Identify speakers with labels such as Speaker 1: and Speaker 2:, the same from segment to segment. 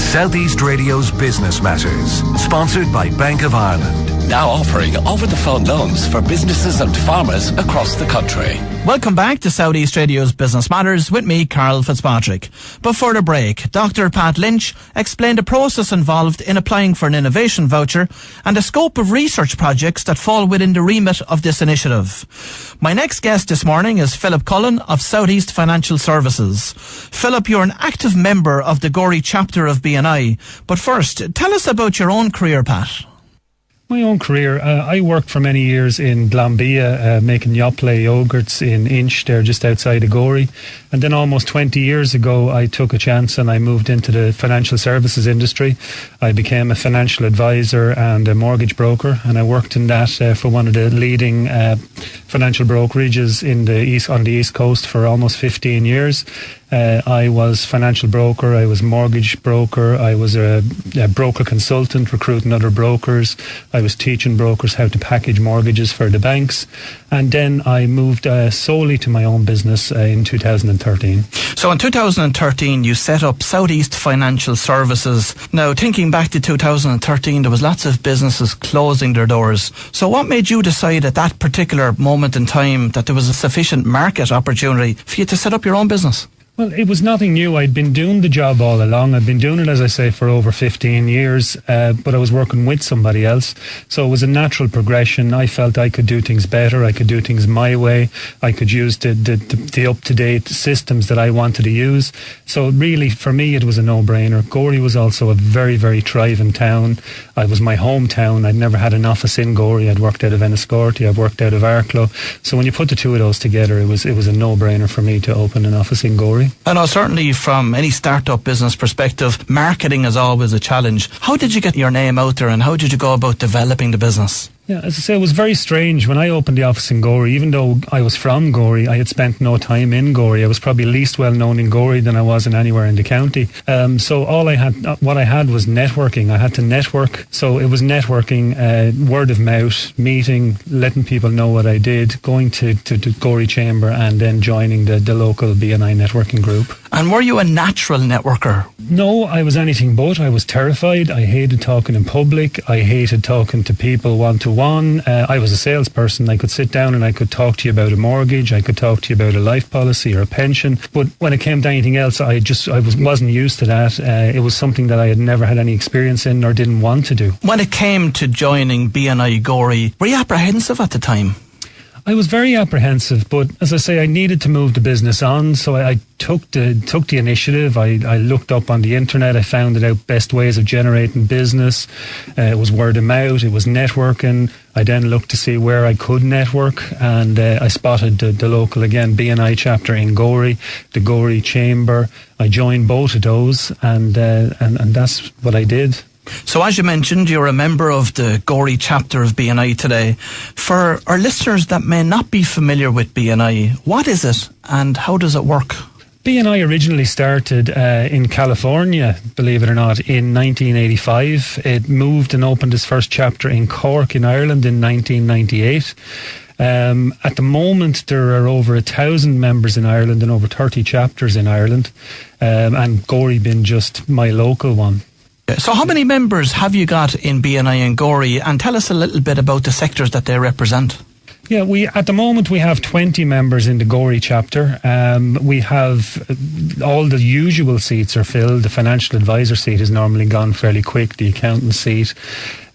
Speaker 1: South East Radio's Business Matters, sponsored by Bank of Ireland.
Speaker 2: Now offering over-the-phone loans for businesses and farmers across the country.
Speaker 3: Welcome back to South East Radio's Business Matters with me, Carl Fitzpatrick. Before the break, Dr. Pat Lynch explained the process involved in applying for an innovation voucher and the scope of research projects that fall within the remit of this initiative. My next guest this morning is Philip Cullen of South East Financial Services. Philip, you're an active member of the Gorey chapter of BNI. But first, tell us about your own career, Pat.
Speaker 4: My own career, I worked for many years in Glanbia, making Yoplait yogurts in Inch, there just outside of Gorey. And then almost 20 years ago, I took a chance and I moved into the financial services industry. I became a financial advisor and a mortgage broker, and I worked in that for one of the leading financial brokerages on the East Coast for almost 15 years. I was financial broker, I was mortgage broker, I was a broker consultant recruiting other brokers, I was teaching brokers how to package mortgages for the banks, and then I moved solely to my own business in 2013.
Speaker 3: So in 2013 you set up South East Financial Services. Now, thinking back to 2013, there was lots of businesses closing their doors. So what made you decide at that particular moment in time that there was a sufficient market opportunity for you to set up your own business?
Speaker 4: Well, it was nothing new. I'd been doing the job all along. I'd been doing it, as I say, for over 15 years, but I was working with somebody else. So it was a natural progression. I felt I could do things better. I could do things my way. I could use the up-to-date systems that I wanted to use. So really, for me, it was a no-brainer. Gorey was also a very, very thriving town. It was my hometown. I'd never had an office in Gorey. I'd worked out of Enniscorthy. I'd worked out of Arklow. So when you put the two of those together, it was a no-brainer for me to open an office in Gorey.
Speaker 3: I know certainly from any startup business perspective, marketing is always a challenge. How did you get your name out there and how did you go about developing the business?
Speaker 4: Yeah, as I say, it was very strange. When I opened the office in Gorey, even though I was from Gorey, I had spent no time in Gorey. I was probably least well known in Gorey than I was in anywhere in the county. So what I had was networking. I had to network. So it was networking, word of mouth, meeting, letting people know what I did, going to Gorey Chamber and then joining the local BNI networking group.
Speaker 3: And were you a natural networker?
Speaker 4: No, I was anything but. I was terrified. I hated talking in public. I hated talking to people one-to-one. I was a salesperson. I could sit down and I could talk to you about a mortgage. I could talk to you about a life policy or a pension. But when it came to anything else, I wasn't used to that. It was something that I had never had any experience in or didn't want to do.
Speaker 3: When it came to joining BNI Gorey, were you apprehensive at the time?
Speaker 4: I was very apprehensive, but as I say, I needed to move the business on, so I took the initiative. I looked up on the internet. I found out best ways of generating business. It was word of mouth. It was networking. I then looked to see where I could network, and I spotted the local, again, BNI chapter in Gorey, the Gorey Chamber. I joined both of those, and that's what I did.
Speaker 3: So as you mentioned, you're a member of the Gorey chapter of BNI today. For our listeners that may not be familiar with BNI, what is it and how does it work?
Speaker 4: BNI originally started in California, believe it or not, in 1985. It moved and opened its first chapter in Cork in Ireland in 1998. At the moment, there are over 1,000 members in Ireland and over 30 chapters in Ireland, and Gorey being just my local one.
Speaker 3: So how many members have you got in BNI and Gorey, and tell us a little bit about the sectors that they represent?
Speaker 4: Yeah, at the moment we have 20 members in the Gorey chapter. We have all the usual seats are filled. The financial advisor seat is normally gone fairly quick. The accountant seat.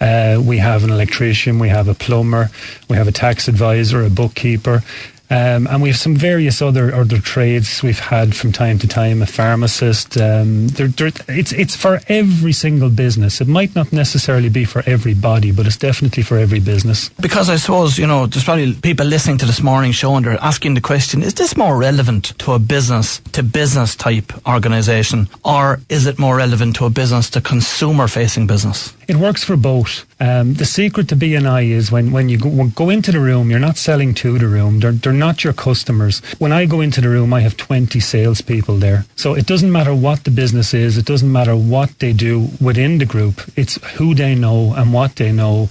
Speaker 4: We have an electrician. We have a plumber. We have a tax advisor, a bookkeeper. And we have some various other trades we've had from time to time, a pharmacist. It's for every single business. It might not necessarily be for everybody, but it's definitely for every business.
Speaker 3: Because I suppose, there's probably people listening to this morning's show and they're asking the question, is this more relevant to a business-to-business type organisation, or is it more relevant to a business-to-consumer-facing business?
Speaker 4: It works for both. The secret to BNI is when you go into the room, you're not selling to the room. They're not your customers. When I go into the room, I have 20 salespeople there. So it doesn't matter what the business is. It doesn't matter what they do within the group. It's who they know and what they know.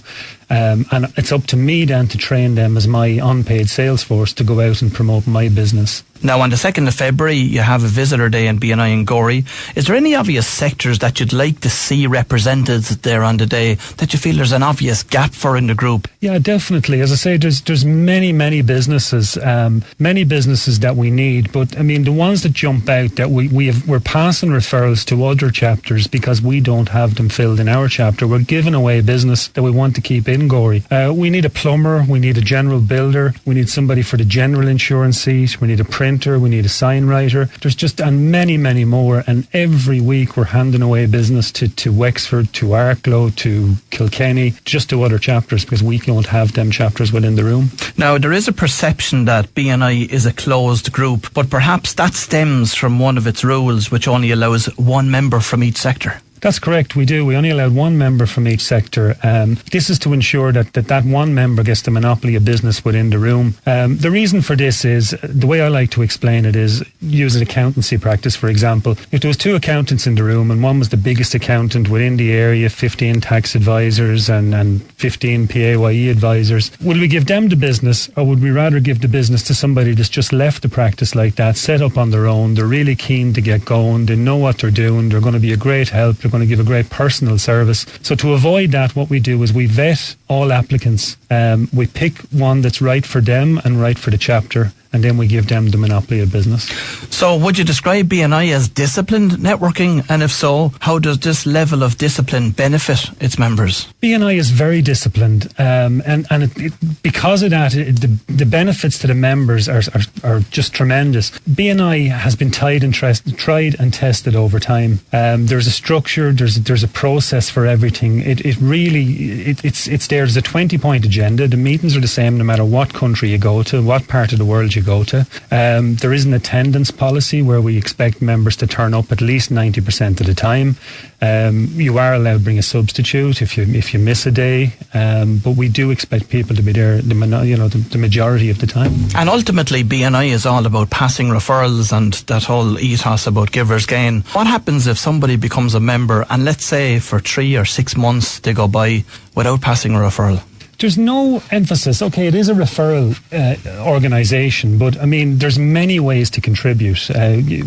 Speaker 4: And it's up to me then to train them as my unpaid sales force to go out and promote my business.
Speaker 3: Now, on the 2nd of February, you have a visitor day in BNI in Gorey. Is there any obvious sectors that you'd like to see represented there on the day that you feel there's an obvious gap for in the group?
Speaker 4: Yeah, definitely. As I say, there's many businesses that we need. But I mean, the ones that jump out that we're passing referrals to other chapters because we don't have them filled in our chapter. We're giving away business that we want to keep in Gorey. We need a plumber. We need a general builder. We need somebody for the general insurance seat. We need a printer. We need a sign writer. There's just many more. And every week we're handing away business to Wexford, to Arklow, to Kilkenny, just to other chapters because we don't have them chapters within the room.
Speaker 3: Now, there is a perception that BNI is a closed group, but perhaps that stems from one of its rules, which only allows one member from each sector.
Speaker 4: That's correct, we do. We only allow one member from each sector. This is to ensure that one member gets the monopoly of business within the room. The reason for this is, the way I like to explain it is, use an accountancy practice, for example. If there was two accountants in the room and one was the biggest accountant within the area, 15 tax advisors and 15 PAYE advisors, would we give them the business, or would we rather give the business to somebody that's just left the practice like that, set up on their own, they're really keen to get going, they know what they're doing, they're going to be a great help, they're going to give a great personal service. So to avoid that, what we do is we vet all applicants. We pick one that's right for them and right for the chapter, and then we give them the monopoly of business.
Speaker 3: So would you describe BNI as disciplined networking? And if so, how does this level of discipline benefit its members?
Speaker 4: BNI is very disciplined, because of that, the benefits to the members are just tremendous. BNI has been tried and tested over time. There's a structure, there's a process for everything. It's there. There's a 20-point agenda. The meetings are the same no matter what country you go to, what part of the world you go to. There is an attendance policy where we expect members to turn up at least 90% of the time. You are allowed to bring a substitute if you miss a day, but we do expect people to be there the majority of the time. And
Speaker 3: ultimately, BNI is all about passing referrals and that whole ethos about givers gain. What happens if somebody becomes a member and, let's say, for 3 or 6 months they go by without passing a referral?
Speaker 4: There's no emphasis. Okay, it is a referral organisation, but I mean, there's many ways to contribute.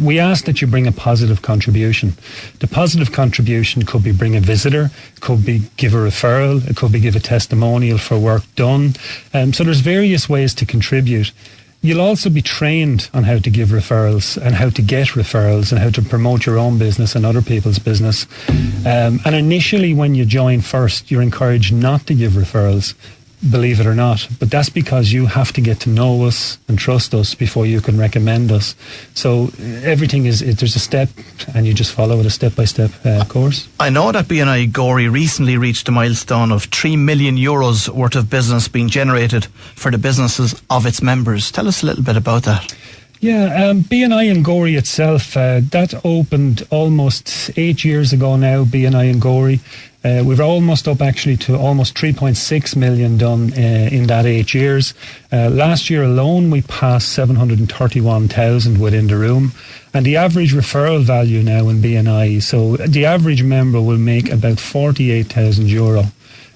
Speaker 4: We ask that you bring a positive contribution. The positive contribution could be bring a visitor, it could be give a referral, it could be give a testimonial for work done. So there's various ways to contribute. You'll also be trained on how to give referrals and how to get referrals and how to promote your own business and other people's business. And initially, when you join first, you're encouraged not to give referrals, believe it or not. But that's because you have to get to know us and trust us before you can recommend us. So everything there's a step, and you just follow it, a step-by-step course.
Speaker 3: I know that BNI Gorey recently reached a milestone of €3 million worth of business being generated for the businesses of its members. Tell us a little bit about that.
Speaker 4: Yeah, BNI in Gorey itself, that opened almost 8 years ago now, BNI in Gorey. We're almost up actually to almost 3.6 million done in that 8 years. Last year alone, we passed 731,000 within the room. And the average referral value now in BNI, so the average member will make about €48,000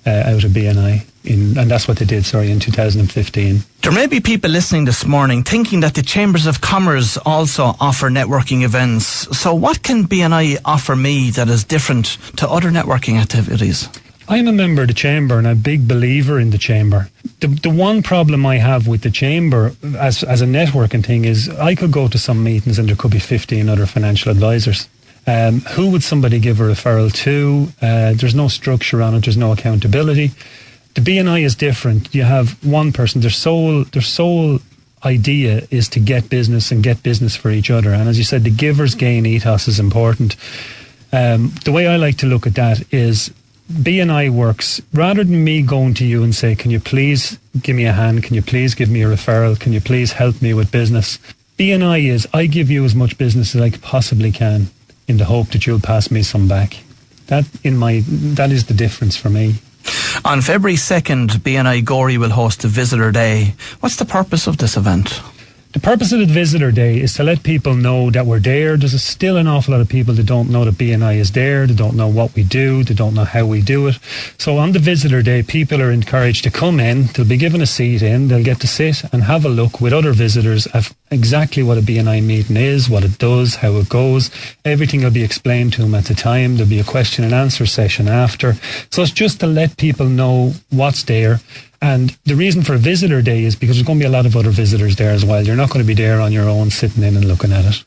Speaker 4: out of BNI. And that's what they did, in 2015.
Speaker 3: There may be people listening this morning thinking that the Chambers of Commerce also offer networking events. So what can BNI offer me that is different to other networking activities?
Speaker 4: I'm a member of the Chamber and I'm a big believer in the Chamber. The one problem I have with the Chamber as a networking thing is I could go to some meetings and there could be 15 other financial advisors. Who would somebody give a referral to? There's no structure on it. There's no accountability. The BNI is different. You have one person. Their sole idea is to get business and get business for each other. And as you said, the giver's gain ethos is important. The way I like to look at that is BNI works, rather than me going to you and say, can you please give me a hand? Can you please give me a referral? Can you please help me with business? BNI is, I give you as much business as I possibly can in the hope that you'll pass me some back. That is the difference for me.
Speaker 3: On February 2nd, BNI Gorey will host a Visitor Day. What's the purpose of this event?
Speaker 4: The purpose of the Visitor Day is to let people know that we're there. There's still an awful lot of people that don't know that BNI is there. They don't know what we do. They don't know how we do it. So on the Visitor Day, people are encouraged to come in. They'll be given a seat in. They'll get to sit and have a look with other visitors exactly what a BNI meeting is, what it does, how it goes. Everything will be explained to them at the time. There'll be a question and answer session after. So it's just to let people know what's there. And the reason for a visitor day is because there's going to be a lot of other visitors there as well. You're not going to be there on your own, sitting in and looking at it.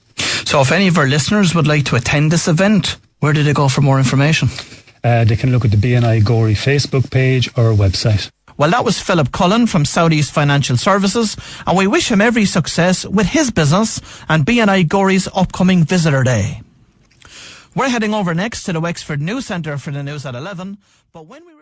Speaker 3: So if any of our listeners would like to attend this event, where do they go for more information?
Speaker 4: They can look at the BNI Gorey Facebook page or website.
Speaker 3: Well, that was Philip Cullen from Southeast Financial Services, and we wish him every success with his business and BNI Gorey's upcoming Visitor Day. We're heading over next to the Wexford News Centre for the news at 11, but when we